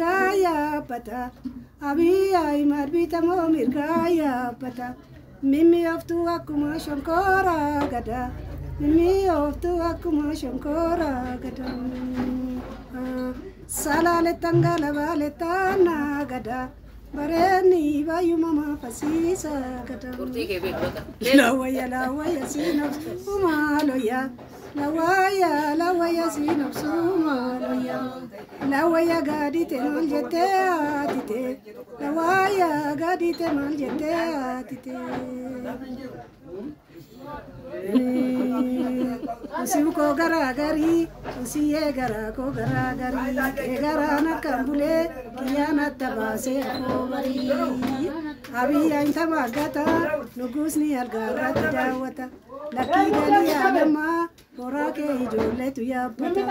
Kaya pata, abi ay marbita mo mirkaya pata. Mimi of tu akuma shankora gada. Mimi of tu akuma shankora gada. Salale tangala vale tana gada. Bareni bayu mama fasisa gada. Lawaya sinap umaloya. Lawaya sinap sumaloya. Lawaya gadi te maljete atite. Lawaya gadi te maljete atite. Usiuko garagari, usiye gara ko garagari. Egara nakambule, kiyana tabase ko bari. Abi ainta magata, nugusni algara dawata. Laki gali adama, orake ijole tuya pata.